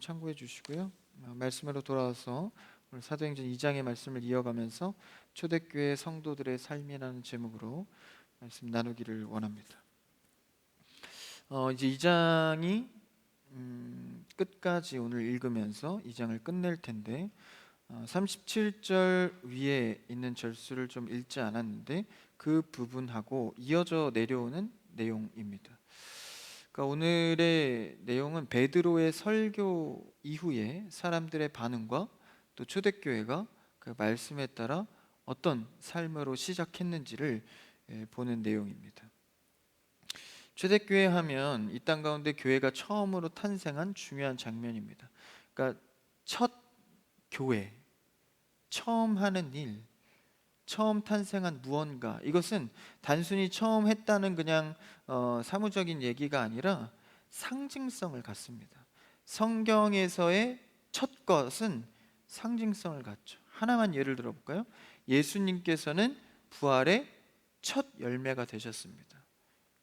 참고해 주시고요. 말씀으로 돌아와서 오늘 사도행전 2장의 말씀을 이어가면서 초대교회 성도들의 삶이라는 제목으로 말씀 나누기를 원합니다. 이제 2장이 끝까지 오늘 읽으면서 2장을 끝낼 텐데 37절 위에 있는 절수를 좀 읽지 않았는데 그 부분하고 이어져 내려오는 내용입니다. 그러니까 오늘의 내용은 베드로의 설교 이후에 사람들의 반응과 또 초대교회가 그 말씀에 따라 어떤 삶으로 시작했는지를 보는 내용입니다. 초대교회 하면 이 땅 가운데 교회가 처음으로 탄생한 중요한 장면입니다. 그러니까 첫 교회, 처음 하는 일, 처음 탄생한 무언가, 이것은 단순히 처음 했다는 그냥 사무적인 얘기가 아니라 상징성을 갖습니다. 성경에서의 첫 것은 상징성을 갖죠. 하나만 예를 들어볼까요? 예수님께서는 부활의 첫 열매가 되셨습니다.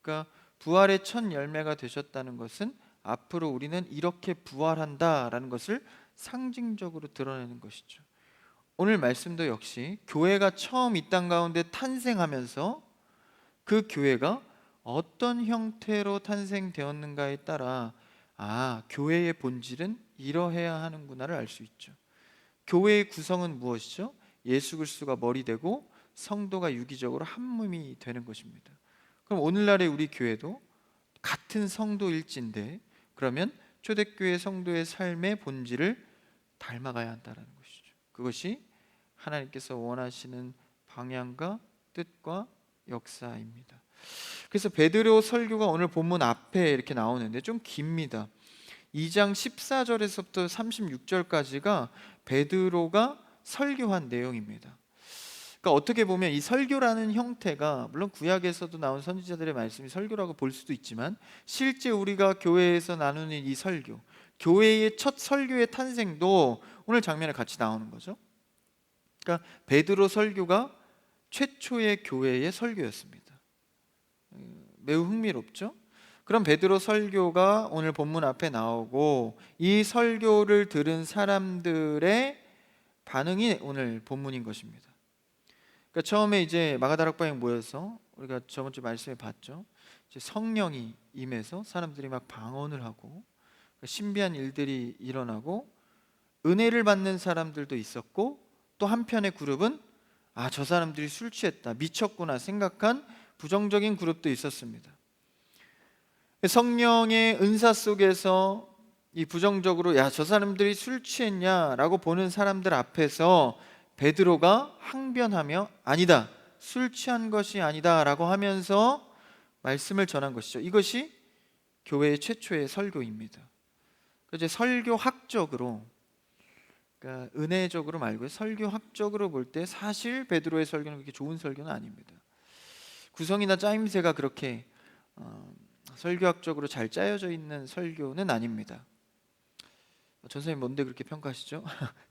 그러니까 부활의 첫 열매가 되셨다는 것은 앞으로 우리는 이렇게 부활한다라는 것을 상징적으로 드러내는 것이죠. 오늘 말씀도 역시 교회가 처음 이 땅 가운데 탄생하면서 그 교회가 어떤 형태로 탄생되었는가에 따라 교회의 본질은 이러해야 하는구나를 알 수 있죠. 교회의 구성은 무엇이죠? 예수 그리스도가 머리 되고 성도가 유기적으로 한 몸이 되는 것입니다. 그럼 오늘날의 우리 교회도 같은 성도일진데 그러면 초대교회 성도의 삶의 본질을 닮아가야 한다는 것이죠. 그것이 하나님께서 원하시는 방향과 뜻과 역사입니다. 그래서 베드로 설교가 오늘 본문 앞에 이렇게 나오는데 좀 깁니다. 2장 14절에서부터 36절까지가 베드로가 설교한 내용입니다. 그러니까 어떻게 보면 이 설교라는 형태가 물론 구약에서도 나온 선지자들의 말씀이 설교라고 볼 수도 있지만 실제 우리가 교회에서 나누는 이 설교, 교회의 첫 설교의 탄생도 오늘 장면에 같이 나오는 거죠. 그러니까 베드로 설교가 최초의 교회의 설교였습니다. 매우 흥미롭죠? 그럼 베드로 설교가 오늘 본문 앞에 나오고 이 설교를 들은 사람들의 반응이 오늘 본문인 것입니다. 그러니까 처음에 이제 마가다락방에 모여서 우리가 저번 주 말씀에 봤죠. 이제 성령이 임해서 사람들이 막 방언을 하고 신비한 일들이 일어나고 은혜를 받는 사람들도 있었고 또 한편의 그룹은 저 사람들이 술 취했다, 미쳤구나 생각한 부정적인 그룹도 있었습니다. 성령의 은사 속에서 이 부정적으로 저 사람들이 술 취했냐라고 보는 사람들 앞에서 베드로가 항변하며 아니다, 술 취한 것이 아니다 라고 하면서 말씀을 전한 것이죠. 이것이 교회의 최초의 설교입니다. 이제 설교학적으로, 그러니까 은혜적으로 말고 설교학적으로 볼 때 사실 베드로의 설교는 그렇게 좋은 설교는 아닙니다. 구성이나 짜임새가 그렇게 설교학적으로 잘 짜여져 있는 설교는 아닙니다. 전선생님 뭔데 그렇게 평가하시죠?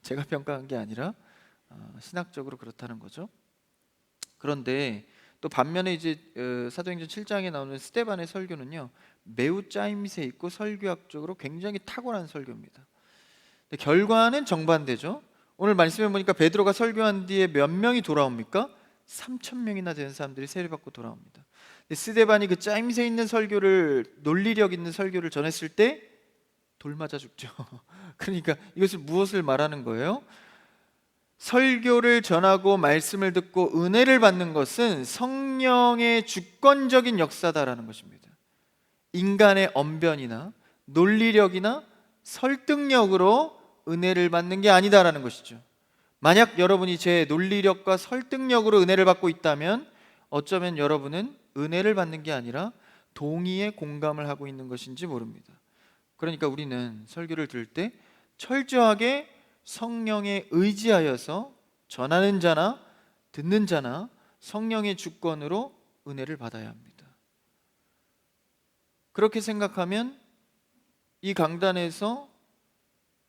제가 평가한 게 아니라 신학적으로 그렇다는 거죠. 그런데 또 반면에 이제 사도행전 7장에 나오는 스데반의 설교는요 매우 짜임새 있고 설교학적으로 굉장히 탁월한 설교입니다. 근데 결과는 정반대죠. 오늘 말씀해 보니까 베드로가 설교한 뒤에 몇 명이 돌아옵니까? 3,000명이나 되는 사람들이 세례받고 돌아옵니다. 근데 스데반이 그 짜임새 있는 설교를, 논리력 있는 설교를 전했을 때 돌 맞아 죽죠. 그러니까 이것을 무엇을 말하는 거예요? 설교를 전하고 말씀을 듣고 은혜를 받는 것은 성령의 주권적인 역사다라는 것입니다. 인간의 언변이나 논리력이나 설득력으로 은혜를 받는 게 아니다라는 것이죠. 만약 여러분이 제 논리력과 설득력으로 은혜를 받고 있다면 어쩌면 여러분은 은혜를 받는 게 아니라 동의에 공감을 하고 있는 것인지 모릅니다. 그러니까 우리는 설교를 들을 때 철저하게 성령에 의지하여서 전하는 자나 듣는 자나 성령의 주권으로 은혜를 받아야 합니다. 그렇게 생각하면 이 강단에서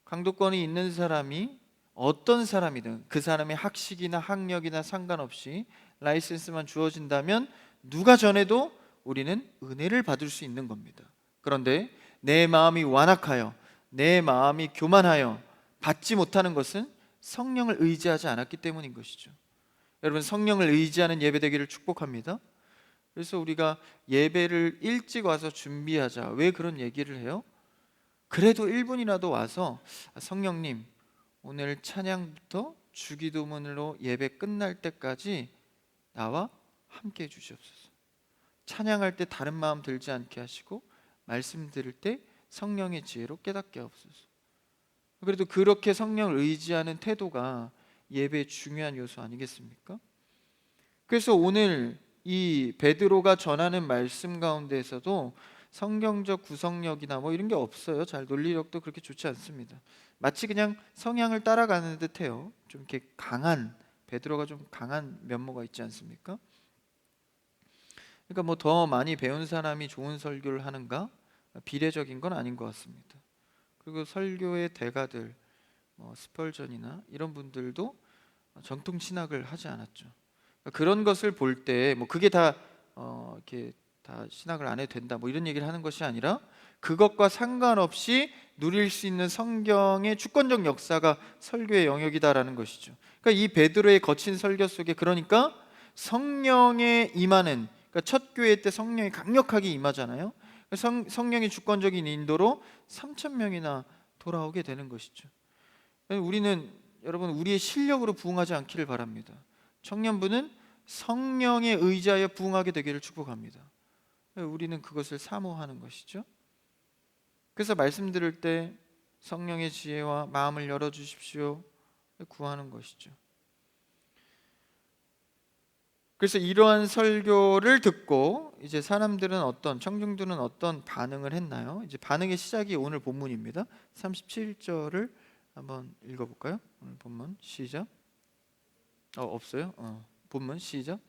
강도권이 있는 사람이 어떤 사람이든 그 사람의 학식이나 학력이나 상관없이 라이센스만 주어진다면 누가 전해도 우리는 은혜를 받을 수 있는 겁니다. 그런데 내 마음이 완악하여 내 마음이 교만하여 받지 못하는 것은 성령을 의지하지 않았기 때문인 것이죠. 여러분, 성령을 의지하는 예배 되기를 축복합니다. 그래서 우리가 예배를 일찍 와서 준비하자, 왜 그런 얘기를 해요? 그래도 1분이라도 와서 성령님, 오늘 찬양부터 주기도문으로 예배 끝날 때까지 나와 함께 해주시옵소서. 찬양할 때 다른 마음 들지 않게 하시고 말씀 들을 때 성령의 지혜로 깨닫게 하옵소서. 그래도 그렇게 성령을 의지하는 태도가 예배의 중요한 요소 아니겠습니까? 그래서 오늘 이 베드로가 전하는 말씀 가운데에서도 성경적 구성력이나 뭐 이런 게 없어요. 잘 논리력도 그렇게 좋지 않습니다. 마치 그냥 성향을 따라가는 듯해요. 좀 이렇게 강한, 베드로가 좀 강한 면모가 있지 않습니까? 그러니까 뭐 더 많이 배운 사람이 좋은 설교를 하는가? 비례적인 건 아닌 것 같습니다. 그리고 설교의 대가들, 스펄전이나 이런 분들도 정통 신학을 하지 않았죠. 그런 것을 볼 때 뭐 그게 다 이렇게 다 신학을 안 해도 된다 뭐 이런 얘기를 하는 것이 아니라 그것과 상관없이 누릴 수 있는 성경의 주권적 역사가 설교의 영역이다라는 것이죠. 그러니까 이 베드로의 거친 설교 속에 그러니까 성령의 임하는, 그러니까 첫 교회 때 성령이 강력하게 임하잖아요. 성령의 주권적인 인도로 3,000명이나 돌아오게 되는 것이죠. 우리는 여러분 우리의 실력으로 부흥하지 않기를 바랍니다. 청년부는 성령에 의지하여 부흥하게 되기를 축복합니다. 우리는 그것을 사모하는 것이죠. 그래서 말씀 들을 때 성령의 지혜와 마음을 열어주십시오 구하는 것이죠. 그래서 이러한 설교를 듣고 이제 사람들은 청중들은 어떤 반응을 했나요? 이제 반응의 시작이 오늘 본문입니다. 37절을 한번 읽어볼까요? 오늘 본문 시작. 없어요? 본문 시작.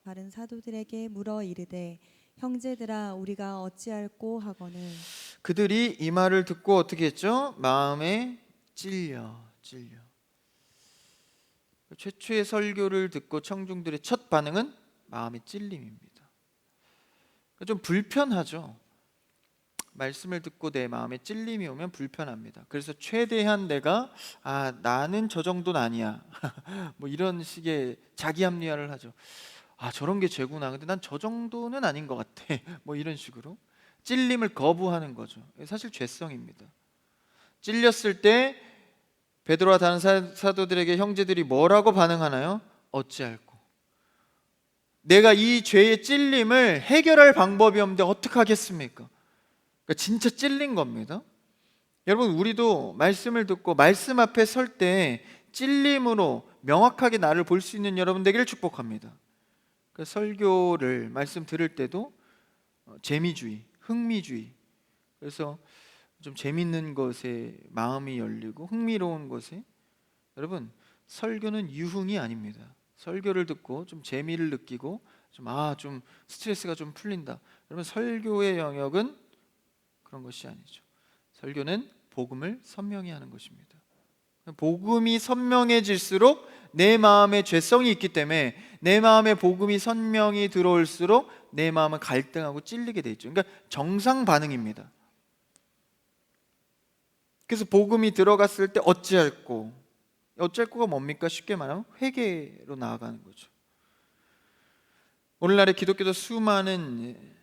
다른 사도들에게 물어 이르되 형제들아 우리가 어찌할꼬 하거늘. 그들이 이 말을 듣고 어떻게 했죠? 마음에 찔려. 최초의 설교를 듣고 청중들의 첫 반응은 마음의 찔림입니다. 좀 불편하죠. 말씀을 듣고 내 마음에 찔림이 오면 불편합니다. 그래서 최대한 내가 나는 저 정도는 아니야 뭐 이런 식의 자기 합리화를 하죠. 저런 게 죄구나. 근데 난 저 정도는 아닌 것 같아 뭐 이런 식으로 찔림을 거부하는 거죠. 사실 죄성입니다. 찔렸을 때 베드로와 다른 사도들에게 형제들이 뭐라고 반응하나요? 어찌할꼬. 내가 이 죄의 찔림을 해결할 방법이 없는데 어떡하겠습니까? 그러니까 진짜 찔린 겁니다. 여러분, 우리도 말씀을 듣고 말씀 앞에 설 때 찔림으로 명확하게 나를 볼 수 있는 여러분 되기를 축복합니다. 그 설교를 말씀 들을 때도 재미주의, 흥미주의, 그래서 좀 재밌는 것에 마음이 열리고 흥미로운 것에, 여러분 설교는 유흥이 아닙니다. 설교를 듣고 좀 재미를 느끼고 좀 스트레스가 좀 풀린다. 여러분 설교의 영역은 그런 것이 아니죠. 설교는 복음을 선명히 하는 것입니다. 복음이 선명해질수록 내 마음에 죄성이 있기 때문에 내 마음에 복음이 선명히 들어올수록 내 마음은 갈등하고 찔리게 돼 있죠. 그러니까 정상 반응입니다. 그래서 복음이 들어갔을 때 어찌할꼬가 뭡니까? 쉽게 말하면 회개로 나아가는 거죠. 오늘날의 기독교도 수많은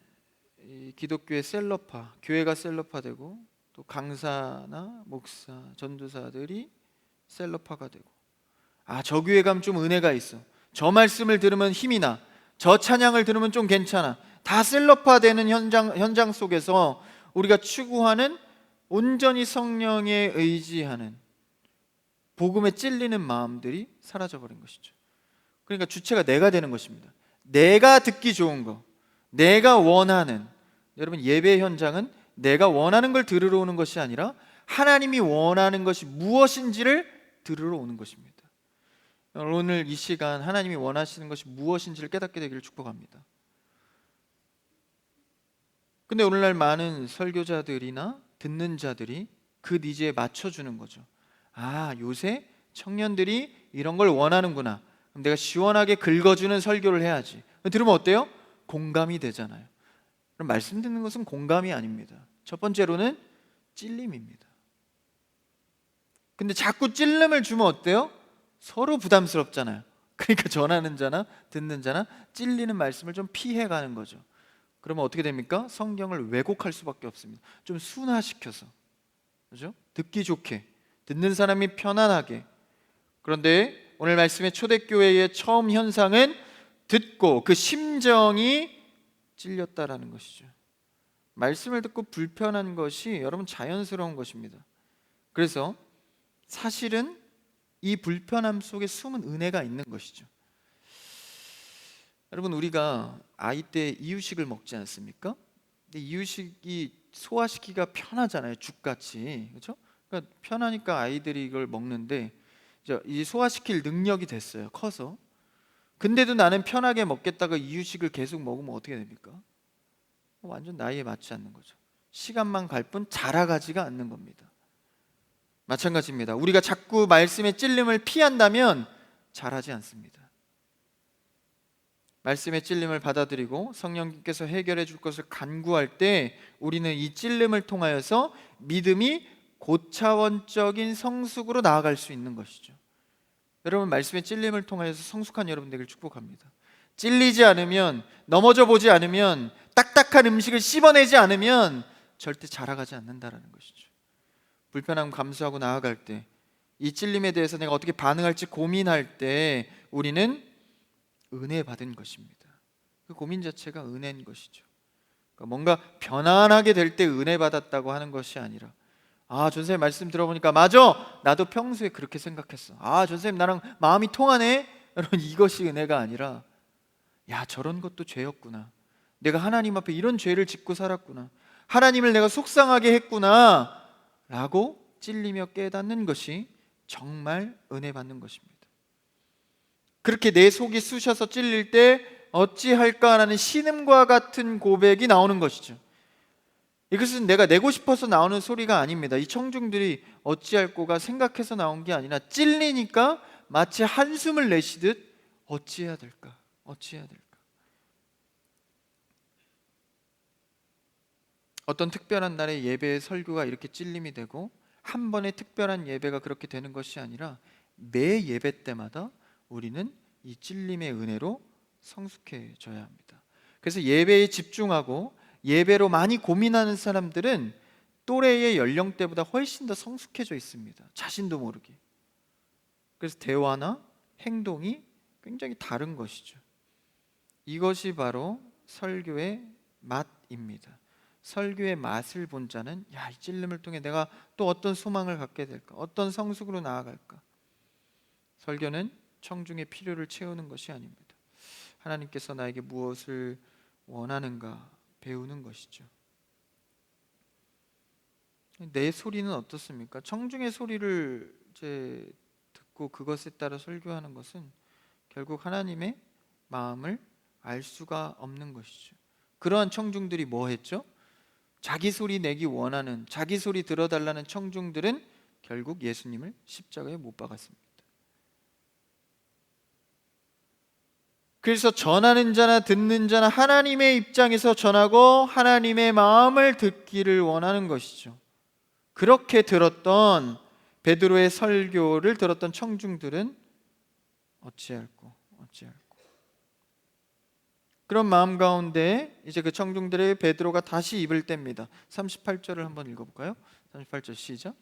기독교의 셀럽화, 교회가 셀럽화되고 또 강사나 목사, 전도사들이 셀럽화가 되고 저 교회 가면 좀 은혜가 있어, 저 말씀을 들으면 힘이 나, 저 찬양을 들으면 좀 괜찮아, 다 셀럽화되는 현장 속에서 우리가 추구하는 온전히 성령에 의지하는 복음에 찔리는 마음들이 사라져버린 것이죠. 그러니까 주체가 내가 되는 것입니다. 내가 듣기 좋은 거, 내가 원하는, 여러분 예배 현장은 내가 원하는 걸 들으러 오는 것이 아니라 하나님이 원하는 것이 무엇인지를 들으러 오는 것입니다. 오늘 이 시간 하나님이 원하시는 것이 무엇인지를 깨닫게 되기를 축복합니다. 근데 오늘날 많은 설교자들이나 듣는 자들이 그 니즈에 맞춰주는 거죠. 요새 청년들이 이런 걸 원하는구나, 그럼 내가 시원하게 긁어주는 설교를 해야지. 들으면 어때요? 공감이 되잖아요. 그럼 말씀 듣는 것은 공감이 아닙니다. 첫 번째로는 찔림입니다. 근데 자꾸 찔림을 주면 어때요? 서로 부담스럽잖아요. 그러니까 전하는 자나 듣는 자나 찔리는 말씀을 좀 피해가는 거죠. 그러면 어떻게 됩니까? 성경을 왜곡할 수밖에 없습니다. 좀 순화시켜서, 그죠? 듣기 좋게, 듣는 사람이 편안하게. 그런데 오늘 말씀의 초대교회의 처음 현상은 듣고 그 심정이 찔렸다라는 것이죠. 말씀을 듣고 불편한 것이 여러분 자연스러운 것입니다. 그래서 사실은 이 불편함 속에 숨은 은혜가 있는 것이죠. 여러분, 우리가 아이 때 이유식을 먹지 않습니까? 근데 이유식이 소화시키기가 편하잖아요. 죽같이, 그렇죠? 그러니까 편하니까 아이들이 이걸 먹는데 이 소화시킬 능력이 됐어요. 커서. 근데도 나는 편하게 먹겠다가 이유식을 계속 먹으면 어떻게 됩니까? 완전 나이에 맞지 않는 거죠. 시간만 갈 뿐 자라가지가 않는 겁니다. 마찬가지입니다. 우리가 자꾸 말씀의 찔림을 피한다면 자라지 않습니다. 말씀의 찔림을 받아들이고 성령님께서 해결해 줄 것을 간구할 때 우리는 이 찔림을 통하여서 믿음이 고차원적인 성숙으로 나아갈 수 있는 것이죠. 여러분, 말씀의 찔림을 통하여서 성숙한 여러분 되길 축복합니다. 찔리지 않으면, 넘어져 보지 않으면, 딱딱한 음식을 씹어내지 않으면 절대 자라가지 않는다라는 것이죠. 불편함 감수하고 나아갈 때, 이 찔림에 대해서 내가 어떻게 반응할지 고민할 때 우리는 은혜 받은 것입니다. 그 고민 자체가 은혜인 것이죠. 그러니까 뭔가 편안하게 될 때 은혜 받았다고 하는 것이 아니라, 아, 전선생님 말씀 들어보니까 맞아, 나도 평소에 그렇게 생각했어. 아, 전선생님 나랑 마음이 통하네. 여러분, 이것이 은혜가 아니라, 야, 저런 것도 죄였구나. 내가 하나님 앞에 이런 죄를 짓고 살았구나. 하나님을 내가 속상하게 했구나 라고 찔리며 깨닫는 것이 정말 은혜 받는 것입니다. 그렇게 내 속이 쑤셔서 찔릴 때 어찌할까라는 신음과 같은 고백이 나오는 것이죠. 이것은 내가 내고 싶어서 나오는 소리가 아닙니다. 이 청중들이 어찌할꼬가 생각해서 나온 게 아니라 찔리니까 마치 한숨을 내쉬듯 어찌해야 될까? 어찌해야 될까? 어떤 특별한 날의 예배의 설교가 이렇게 찔림이 되고 한 번의 특별한 예배가 그렇게 되는 것이 아니라 매 예배 때마다 우리는 이 찔림의 은혜로 성숙해져야 합니다. 그래서 예배에 집중하고 예배로 많이 고민하는 사람들은 또래의 연령대보다 훨씬 더 성숙해져 있습니다. 자신도 모르게. 그래서 대화나 행동이 굉장히 다른 것이죠. 이것이 바로 설교의 맛입니다. 설교의 맛을 본 자는, 야, 이 찔림을 통해 내가 또 어떤 소망을 갖게 될까? 어떤 성숙으로 나아갈까? 설교는 청중의 필요를 채우는 것이 아닙니다. 하나님께서 나에게 무엇을 원하는가 배우는 것이죠. 내 소리는 어떻습니까? 청중의 소리를 이제 듣고 그것에 따라 설교하는 것은 결국 하나님의 마음을 알 수가 없는 것이죠. 그러한 청중들이 뭐 했죠? 자기 소리 내기 원하는, 자기 소리 들어달라는 청중들은 결국 예수님을 십자가에 못 박았습니다. 그래서 전하는 자나 듣는 자나 하나님의 입장에서 전하고 하나님의 마음을 듣기를 원하는 것이죠. 그렇게 들었던 베드로의 설교를 들었던 청중들은 어찌할꼬. 그런 마음 가운데 이제 그 청중들의 베드로가 다시 입을 뗍니다. 38절을 한번 읽어볼까요? 38절 시작.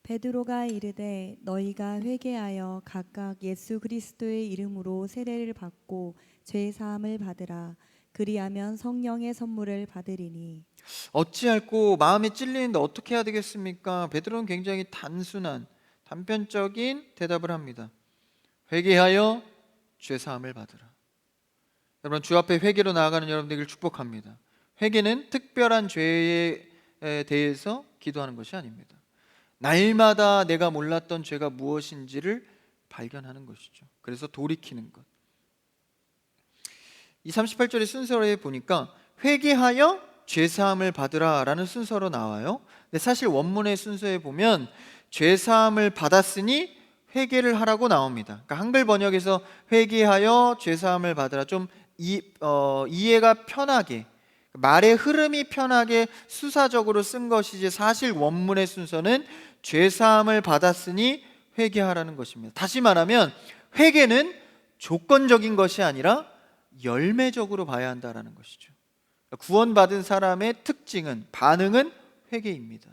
베드로가 이르되 너희가 회개하여 각각 예수 그리스도의 이름으로 세례를 받고 죄 사함을 받으라. 그리하면 성령의 선물을 받으리니. 어찌할꼬 마음에 찔리는데 어떻게 해야 되겠습니까? 베드로는 굉장히 단순한 단편적인 대답을 합니다. 회개하여 죄 사함을 받으라. 여러분, 주 앞에 회개로 나아가는 여러분 되기를 축복합니다. 회개는 특별한 죄에 대해서 기도하는 것이 아닙니다. 날마다 내가 몰랐던 죄가 무엇인지를 발견하는 것이죠. 그래서 돌이키는 것. 이 38절의 순서에 보니까 회개하여 죄사함을 받으라 라는 순서로 나와요. 근데 사실 원문의 순서에 보면 죄사함을 받았으니 회개를 하라고 나옵니다. 그러니까 한글 번역에서 회개하여 죄사함을 받으라 좀 이해가 편하게, 말의 흐름이 편하게 수사적으로 쓴 것이지 사실 원문의 순서는 죄사함을 받았으니 회개하라는 것입니다. 다시 말하면 회개는 조건적인 것이 아니라 열매적으로 봐야 한다는 것이죠. 구원받은 사람의 특징은, 반응은 회개입니다.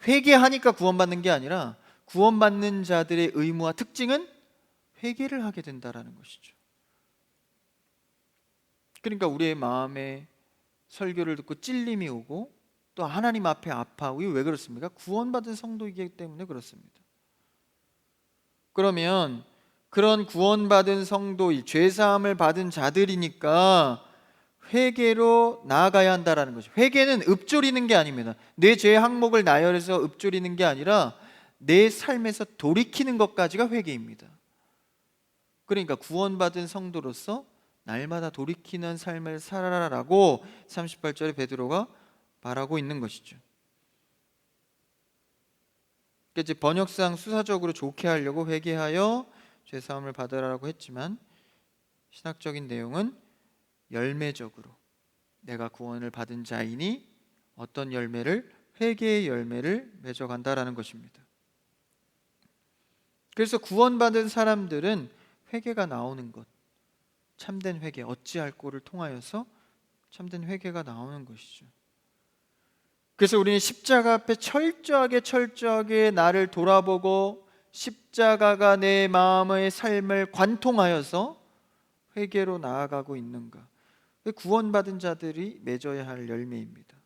회개하니까 구원받는 게 아니라 구원받는 자들의 의무와 특징은 회개를 하게 된다는 것이죠. 그러니까 우리의 마음에 설교를 듣고 찔림이 오고 또 하나님 앞에 아파하고, 왜 그렇습니까? 구원받은 성도이기 때문에 그렇습니다. 그러면 그런 구원받은 성도이, 죄사함을 받은 자들이니까 회개로 나아가야 한다라는 거죠. 회개는 읊조리는 게 아닙니다. 내 죄의 항목을 나열해서 읊조리는 게 아니라 내 삶에서 돌이키는 것까지가 회개입니다. 그러니까 구원받은 성도로서 날마다 돌이키는 삶을 살아라라고 38절에 베드로가 말하고 있는 것이죠. 이제 번역상 수사적으로 좋게 하려고 회개하여 죄사함을 받으라고 했지만, 신학적인 내용은 열매적으로 내가 구원을 받은 자이니 어떤 열매를, 회개의 열매를 맺어간다라는 것입니다. 그래서 구원받은 사람들은 회개가 나오는 것, 참된 회개, 어찌할 꼴을 통하여서 참된 회개가 나오는 것이죠. 그래서 우리는 십자가 앞에 철저하게 나를 돌아보고 십자가가 내 마음의 삶을 관통하여서 회개로 나아가고 있는가, 구원받은 자들이 맺어야 할 열매입니다.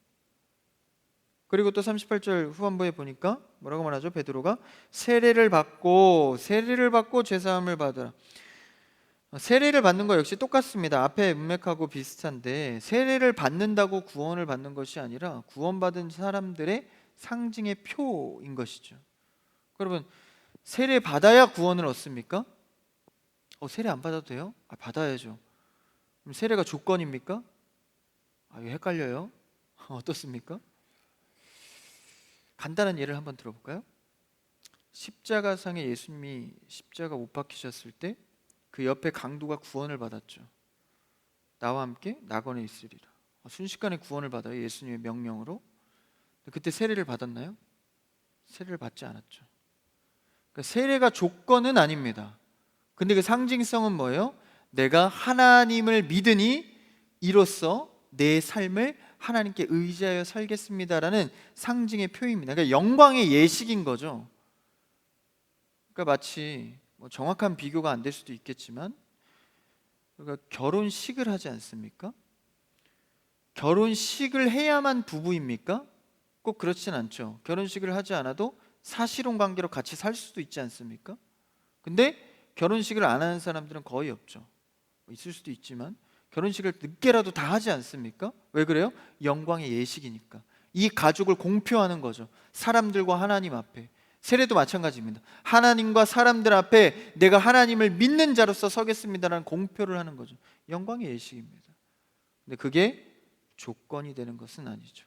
그리고 또 38절 후반부에 보니까 뭐라고 말하죠? 베드로가 세례를 받고 죄사함을 받으라. 세례를 받는 거 역시 똑같습니다. 앞에 문맥하고 비슷한데, 세례를 받는다고 구원을 받는 것이 아니라 구원받은 사람들의 상징의 표인 것이죠. 여러분, 세례 받아야 구원을 얻습니까? 세례 안 받아도 돼요? 받아야죠. 그럼 세례가 조건입니까? 이거 헷갈려요. 어떻습니까? 간단한 예를 한번 들어볼까요? 십자가상에 예수님이 십자가 못 박히셨을 때 그 옆에 강도가 구원을 받았죠. 나와 함께 낙원에 있으리라. 순식간에 구원을 받아요, 예수님의 명령으로. 그때 세례를 받았나요? 세례를 받지 않았죠. 그러니까 세례가 조건은 아닙니다. 근데 그 상징성은 뭐예요? 내가 하나님을 믿으니 이로써 내 삶을 하나님께 의지하여 살겠습니다라는 상징의 표입니다. 그러니까 영광의 예식인 거죠. 그러니까 마치 정확한 비교가 안 될 수도 있겠지만, 그러니까 결혼식을 하지 않습니까? 결혼식을 해야만 부부입니까? 꼭 그렇진 않죠. 결혼식을 하지 않아도 사실혼 관계로 같이 살 수도 있지 않습니까? 근데 결혼식을 안 하는 사람들은 거의 없죠. 있을 수도 있지만 결혼식을 늦게라도 다 하지 않습니까? 왜 그래요? 영광의 예식이니까. 이 가족을 공표하는 거죠. 사람들과 하나님 앞에. 세례도 마찬가지입니다. 하나님과 사람들 앞에 내가 하나님을 믿는 자로서 서겠습니다라는 공표를 하는 거죠. 영광의 예식입니다. 근데 그게 조건이 되는 것은 아니죠.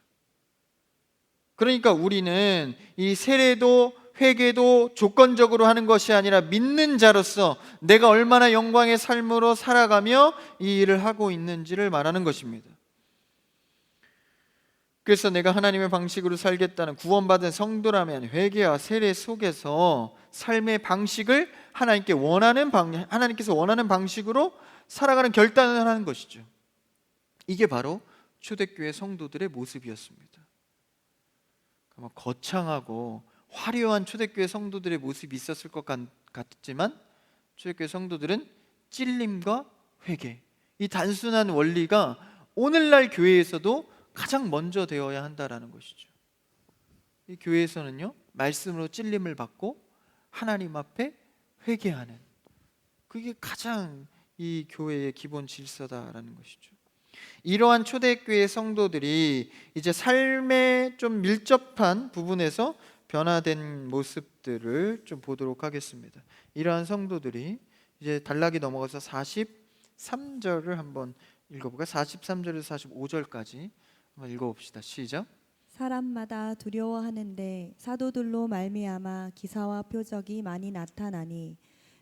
그러니까 우리는 이 세례도 회개도 조건적으로 하는 것이 아니라 믿는 자로서 내가 얼마나 영광의 삶으로 살아가며 이 일을 하고 있는지를 말하는 것입니다. 그래서 내가 하나님의 방식으로 살겠다는 구원받은 성도라면 회개와 세례 속에서 삶의 방식을 하나님께서 원하는 방식으로 살아가는 결단을 하는 것이죠. 이게 바로 초대교회 성도들의 모습이었습니다. 거창하고 화려한 초대교회 성도들의 모습이 있었을 것 같지만, 초대교회 성도들은 찔림과 회개, 이 단순한 원리가 오늘날 교회에서도 가장 먼저 되어야 한다라는 것이죠. 이 교회에서는요, 말씀으로 찔림을 받고 하나님 앞에 회개하는, 그게 가장 이 교회의 기본 질서다라는 것이죠. 이러한 초대교회 성도들이 이제 삶에 좀 밀접한 부분에서 변화된 모습들을 좀 보도록 하겠습니다. 이러한 성도들이 이제 단락이 넘어가서 43절을 한번 읽어볼까요? 43절에서 45절까지 한번 읽어봅시다. 시작. 사람마다 두려워하는데 사도들로 말미암아 기사와 표적이 많이 나타나니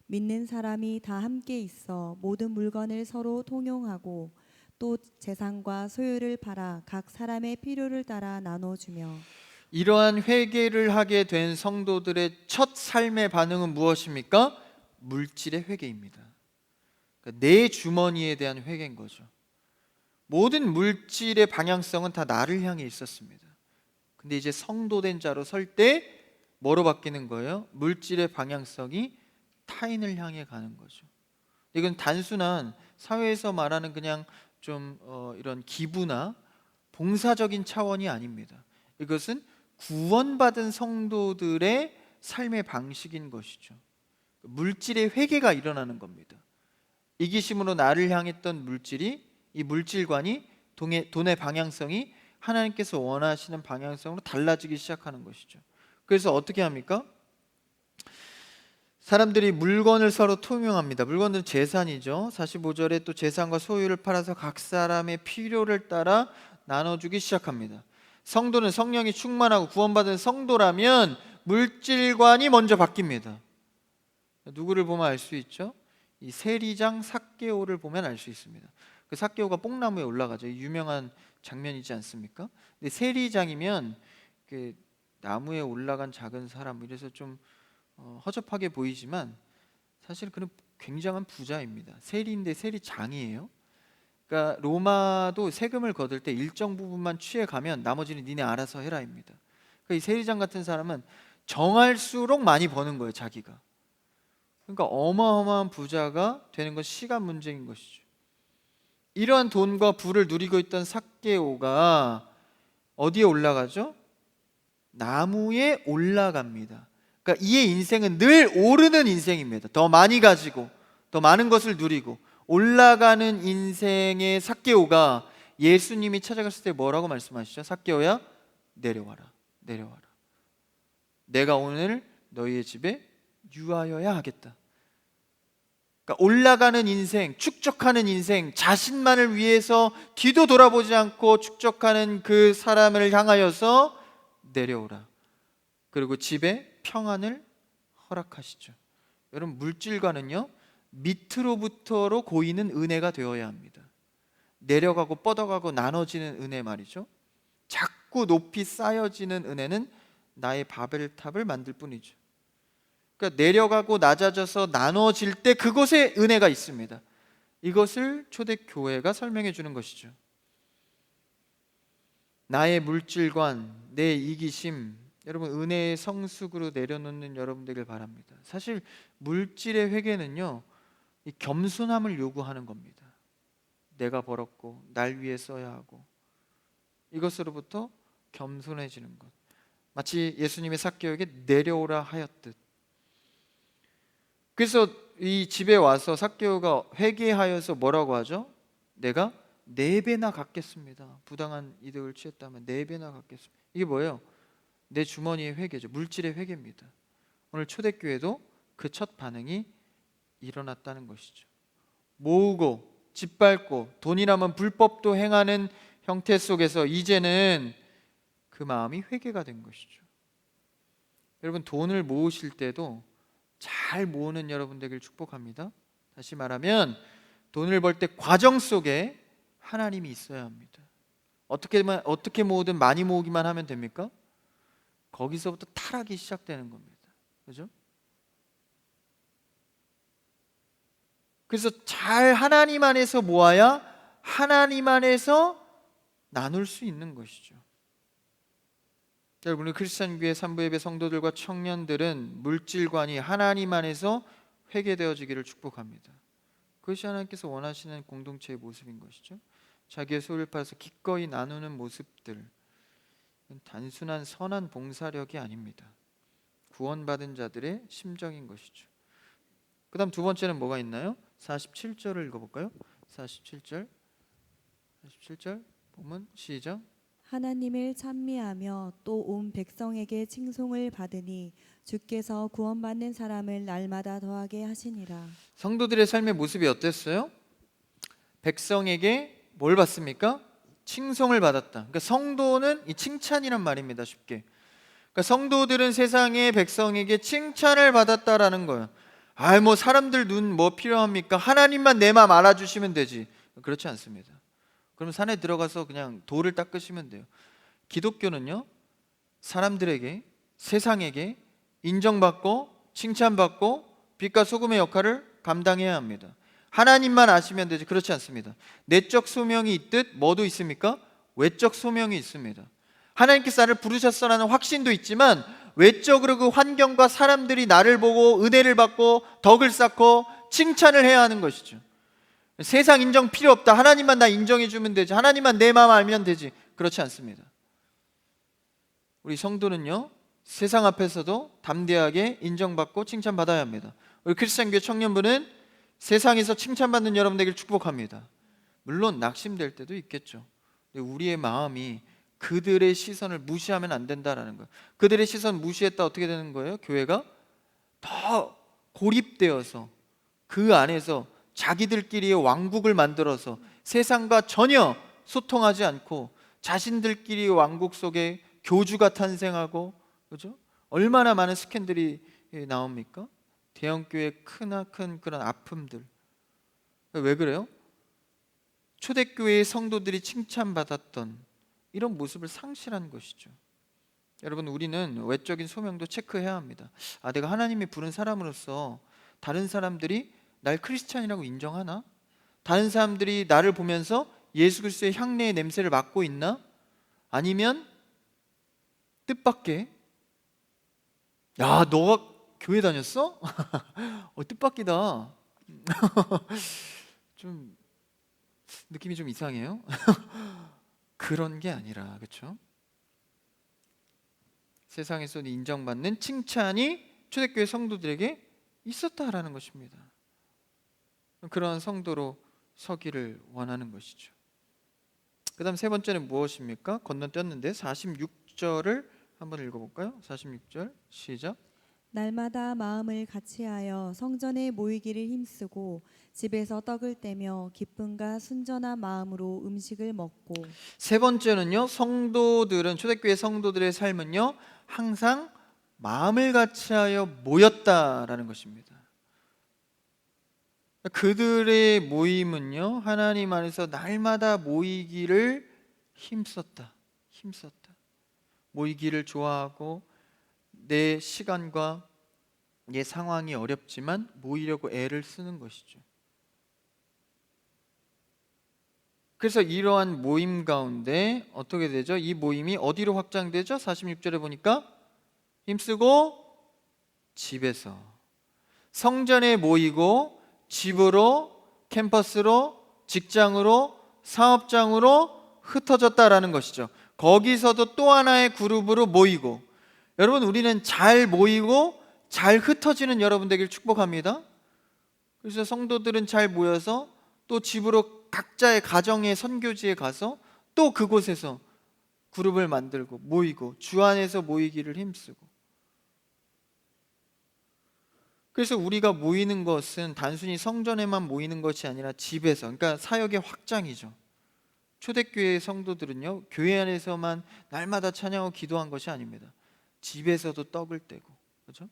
믿는 사람이 다 함께 있어 모든 물건을 서로 통용하고 또 재산과 소유를 팔아 각 사람의 필요를 따라 나눠주며 이러한 회개를 하게 된 성도들의 첫 삶의 반응은 무엇입니까? 물질의 회개입니다. 그러니까 내 주머니에 대한 회개인 거죠. 모든 물질의 방향성은 다 나를 향해 있었습니다. 근데 이제 성도된 자로 설 때 뭐로 바뀌는 거예요? 물질의 방향성이 타인을 향해 가는 거죠. 이건 단순한 사회에서 말하는 그냥 좀 이런 기부나 봉사적인 차원이 아닙니다. 이것은 구원받은 성도들의 삶의 방식인 것이죠. 물질의 회개가 일어나는 겁니다. 이기심으로 나를 향했던 물질이, 이 물질관이, 돈의 방향성이 하나님께서 원하시는 방향성으로 달라지기 시작하는 것이죠. 그래서 어떻게 합니까? 사람들이 물건을 서로 통용합니다. 물건은 재산이죠. 45절에 또 재산과 소유를 팔아서 각 사람의 필요를 따라 나눠주기 시작합니다. 성도는 성령이 충만하고 구원받은 성도라면 물질관이 먼저 바뀝니다. 누구를 보면 알 수 있죠? 이 세리장 삭개오를 보면 알 수 있습니다. 그 삭개오가 뽕나무에 올라가죠. 유명한 장면이지 않습니까? 근데 세리장이면 그 나무에 올라간 작은 사람, 이래서 좀 허접하게 보이지만 사실 그는 굉장한 부자입니다. 세리인데 세리장이에요. 그러니까 로마도 세금을 거둘 때 일정 부분만 취해 가면 나머지는 니네 알아서 해라입니다. 그러니까 이 세리장 같은 사람은 정할수록 많이 버는 거예요, 자기가. 그러니까 어마어마한 부자가 되는 건 시간 문제인 것이죠. 이러한 돈과 부를 누리고 있던 삭개오가 어디에 올라가죠? 나무에 올라갑니다. 그러니까 이의 인생은 늘 오르는 인생입니다. 더 많이 가지고 더 많은 것을 누리고 올라가는 인생의 삭개오가 예수님이 찾아갔을 때 뭐라고 말씀하시죠? 삭개오야, 내려와라, 내려와라. 내가 오늘 너희의 집에 유하여야 하겠다. 그러니까 올라가는 인생, 축적하는 인생, 자신만을 위해서 뒤도 돌아보지 않고 축적하는 그 사람을 향하여서 내려오라. 그리고 집에 평안을 허락하시죠. 여러분, 물질과는요 밑으로부터로 고이는 은혜가 되어야 합니다. 내려가고 뻗어가고 나눠지는 은혜 말이죠. 자꾸 높이 쌓여지는 은혜는 나의 바벨탑을 만들 뿐이죠. 그러니까 내려가고 낮아져서 나눠질 때 그곳에 은혜가 있습니다. 이것을 초대교회가 설명해 주는 것이죠. 나의 물질관, 내 이기심, 여러분 은혜의 성숙으로 내려놓는 여러분들을 바랍니다. 사실 물질의 회개는요 이 겸손함을 요구하는 겁니다. 내가 벌었고 날 위해 써야 하고 이것으로부터 겸손해지는 것, 마치 예수님의 삭개오에게 내려오라 하였듯. 그래서 이 집에 와서 삭개오가 회개하여서 뭐라고 하죠? 내가 4배나 갚겠습니다. 부당한 이득을 취했다면 4배나 갚겠습니다. 이게 뭐예요? 내 주머니의 회개죠. 물질의 회개입니다. 오늘 초대교회도 그 첫 반응이 일어났다는 것이죠. 모으고 짓밟고 돈이라면 불법도 행하는 형태 속에서 이제는 그 마음이 회개가 된 것이죠. 여러분, 돈을 모으실 때도 잘 모으는 여러분 되길 축복합니다. 다시 말하면 돈을 벌 때 과정 속에 하나님이 있어야 합니다. 어떻게 모으든 많이 모으기만 하면 됩니까? 거기서부터 타락이 시작되는 겁니다. 그죠? 그래서 잘 하나님 안에서 모아야 하나님 안에서 나눌 수 있는 것이죠. 여러분, 크리스천 교회 산부예배 성도들과 청년들은 물질관이 하나님 안에서 회개되어지기를 축복합니다. 그것이 하나님께서 원하시는 공동체의 모습인 것이죠. 자기의 소유를 팔아서 기꺼이 나누는 모습들, 단순한 선한 봉사력이 아닙니다. 구원받은 자들의 심정인 것이죠. 그 다음 두 번째는 뭐가 있나요? 47절을 읽어볼까요? 47절 보면 시작. 하나님을 찬미하며 또 온 백성에게 칭송을 받으니 주께서 구원받는 사람을 날마다 더하게 하시니라. 성도들의 삶의 모습이 어땠어요? 백성에게 뭘 받습니까? 칭송을 받았다. 그러니까 성도는 이 칭찬이란 말입니다. 쉽게. 그러니까 성도들은 세상의 백성에게 칭찬을 받았다라는 거예요. 뭐 사람들 눈 뭐 필요합니까? 하나님만 내 마음 알아주시면 되지. 그렇지 않습니다. 그러면 산에 들어가서 그냥 돌을 닦으시면 돼요. 기독교는요, 사람들에게, 세상에게 인정받고 칭찬받고 빛과 소금의 역할을 감당해야 합니다. 하나님만 아시면 되지 그렇지 않습니다. 내적 소명이 있듯 뭐도 있습니까? 외적 소명이 있습니다. 하나님께서 나를 부르셨어라는 확신도 있지만 외적으로 그 환경과 사람들이 나를 보고 은혜를 받고 덕을 쌓고 칭찬을 해야 하는 것이죠. 세상 인정 필요 없다. 하나님만 나 인정해 주면 되지. 하나님만 내 마음 알면 되지. 그렇지 않습니다. 우리 성도는요, 세상 앞에서도 담대하게 인정받고 칭찬받아야 합니다. 우리 크리스천교회 청년부는 세상에서 칭찬받는 여러분들에게 축복합니다. 물론 낙심될 때도 있겠죠. 근데 우리의 마음이 그들의 시선을 무시하면 안 된다라는 거예요. 그들의 시선 무시했다 어떻게 되는 거예요? 교회가 더 고립되어서 그 안에서 자기들끼리의 왕국을 만들어서 세상과 전혀 소통하지 않고 자신들끼리의 왕국 속에 교주가 탄생하고, 그죠? 얼마나 많은 스캔들이 나옵니까? 대형교회 크나큰 그런 아픔들. 왜 그래요? 초대교회의 성도들이 칭찬받았던 이런 모습을 상실한 것이죠. 여러분, 우리는 외적인 소명도 체크해야 합니다. 내가 하나님이 부른 사람으로서 다른 사람들이 날 크리스찬이라고 인정하나? 다른 사람들이 나를 보면서 예수 그리스도의 향내의 냄새를 맡고 있나? 아니면 뜻밖의, 야, 너가 교회 다녔어? 뜻밖이다. 좀 느낌이 좀 이상해요. 그런 게 아니라, 그렇죠? 세상에서 인정받는 칭찬이 초대교회 성도들에게 있었다라는 것입니다. 그런 성도로 서기를 원하는 것이죠. 그 다음 세 번째는 무엇입니까? 건너뛰었는데 46절을 한번 읽어볼까요? 46절 시작. 날마다 마음을 같이하여 성전에 모이기를 힘쓰고 집에서 떡을 떼며 기쁨과 순전한 마음으로 음식을 먹고. 세 번째는요, 성도들은, 초대교회 성도들의 삶은요, 항상 마음을 같이하여 모였다라는 것입니다. 그들의 모임은요, 하나님 안에서 날마다 모이기를 힘썼다. 모이기를 좋아하고 내 시간과 내 상황이 어렵지만 모이려고 애를 쓰는 것이죠. 그래서 이러한 모임 가운데 어떻게 되죠? 이 모임이 어디로 확장되죠? 46절에 보니까 힘쓰고 집에서, 성전에 모이고 집으로, 캠퍼스로, 직장으로, 사업장으로 흩어졌다라는 것이죠. 거기서도 또 하나의 그룹으로 모이고. 여러분, 우리는 잘 모이고 잘 흩어지는 여러분 되길 축복합니다. 그래서 성도들은 잘 모여서 또 집으로 각자의 가정의 선교지에 가서 또 그곳에서 그룹을 만들고 모이고 주 안에서 모이기를 힘쓰고. 그래서 우리가 모이는 것은 단순히 성전에만 모이는 것이 아니라 집에서, 그러니까 사역의 확장이죠. 초대교회 성도들은요, 교회 안에서만 날마다 찬양하고 기도한 것이 아닙니다. 집에서도 떡을 떼고, 그렇죠?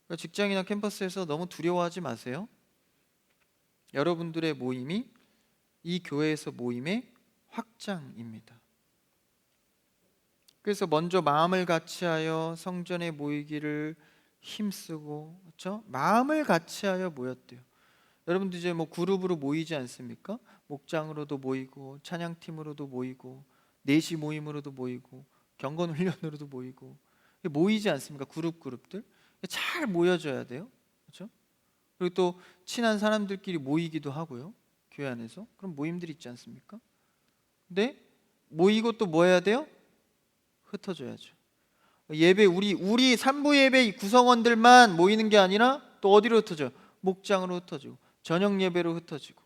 그러니까 직장이나 캠퍼스에서 너무 두려워하지 마세요. 여러분들의 모임이 이 교회에서 모임의 확장입니다. 그래서 먼저 마음을 같이하여 성전에 모이기를 힘쓰고, 그렇죠? 마음을 같이하여 모였대요. 여러분들 이제 뭐 그룹으로 모이지 않습니까? 목장으로도 모이고 찬양팀으로도 모이고 내시 모임으로도 모이고 경건 훈련으로도 모이고 모이지 않습니까? 그룹들 잘 모여져야 돼요, 그렇죠? 그리고 또 친한 사람들끼리 모이기도 하고요, 교회 안에서. 그럼 모임들이 있지 않습니까? 근데 모이고 또 뭐 해야 돼요? 흩어져야죠. 예배, 우리 산부 예배 구성원들만 모이는 게 아니라 또 어디로 흩어져? 목장으로 흩어지고 저녁 예배로 흩어지고.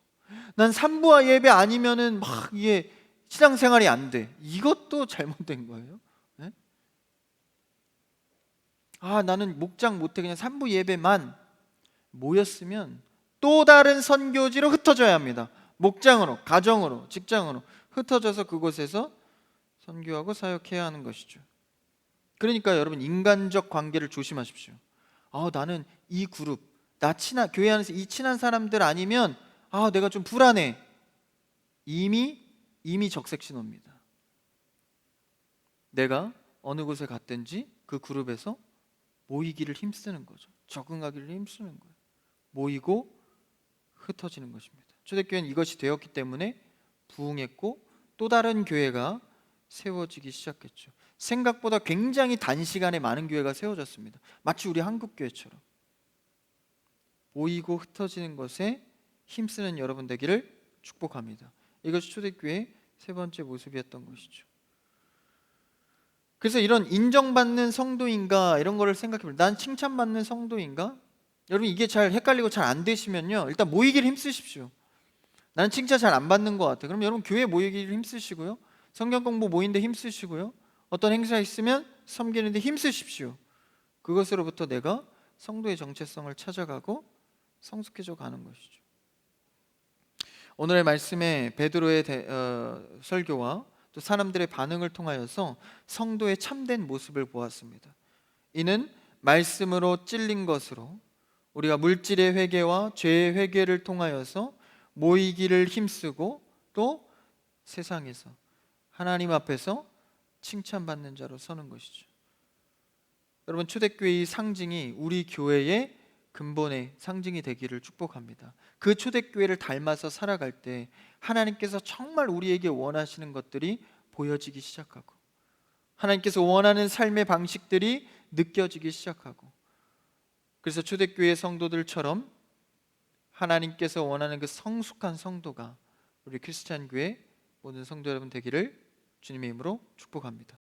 난 산부와 예배 아니면은 막 이게 신앙생활이 안 돼. 이것도 잘못된 거예요. 네? 나는 목장 못해, 그냥 산부 예배만. 모였으면 또 다른 선교지로 흩어져야 합니다. 목장으로, 가정으로, 직장으로 흩어져서 그곳에서 선교하고 사역해야 하는 것이죠. 그러니까 여러분, 인간적 관계를 조심하십시오. 나는 이 그룹, 교회 안에서 이 친한 사람들 아니면 내가 좀 불안해. 이미 적색 신호입니다. 내가 어느 곳에 갔든지 그 그룹에서 모이기를 힘쓰는 거죠. 적응하기를 힘쓰는 거예요. 모이고 흩어지는 것입니다. 초대교회는 이것이 되었기 때문에 부흥했고 또 다른 교회가 세워지기 시작했죠. 생각보다 굉장히 단시간에 많은 교회가 세워졌습니다. 마치 우리 한국교회처럼. 모이고 흩어지는 것에 힘쓰는 여러분 되기를 축복합니다. 이것이 초대교회의 세 번째 모습이었던 것이죠. 그래서 이런 인정받는 성도인가 이런 거를 생각해보면, 난 칭찬받는 성도인가? 여러분 이게 잘 헷갈리고 잘 안 되시면요, 일단 모이기를 힘쓰십시오. 나는 칭찬 잘 안 받는 것 같아. 그럼 여러분 교회 모이기를 힘쓰시고요, 성경 공부 모이는데 힘쓰시고요, 어떤 행사 있으면 섬기는데 힘쓰십시오. 그것으로부터 내가 성도의 정체성을 찾아가고 성숙해져 가는 것이죠. 오늘의 말씀에 베드로의 설교와 또 사람들의 반응을 통하여서 성도의 참된 모습을 보았습니다. 이는 말씀으로 찔린 것으로 우리가 물질의 회개와 죄의 회개를 통하여서 모이기를 힘쓰고 또 세상에서 하나님 앞에서 칭찬받는 자로 서는 것이죠. 여러분 초대교회의 상징이 우리 교회의 근본의 상징이 되기를 축복합니다. 그 초대교회를 닮아서 살아갈 때 하나님께서 정말 우리에게 원하시는 것들이 보여지기 시작하고, 하나님께서 원하는 삶의 방식들이 느껴지기 시작하고, 그래서 초대교회 성도들처럼 하나님께서 원하는 그 성숙한 성도가 우리 크리스찬 교회 모든 성도 여러분 되기를 주님의 이름으로 축복합니다.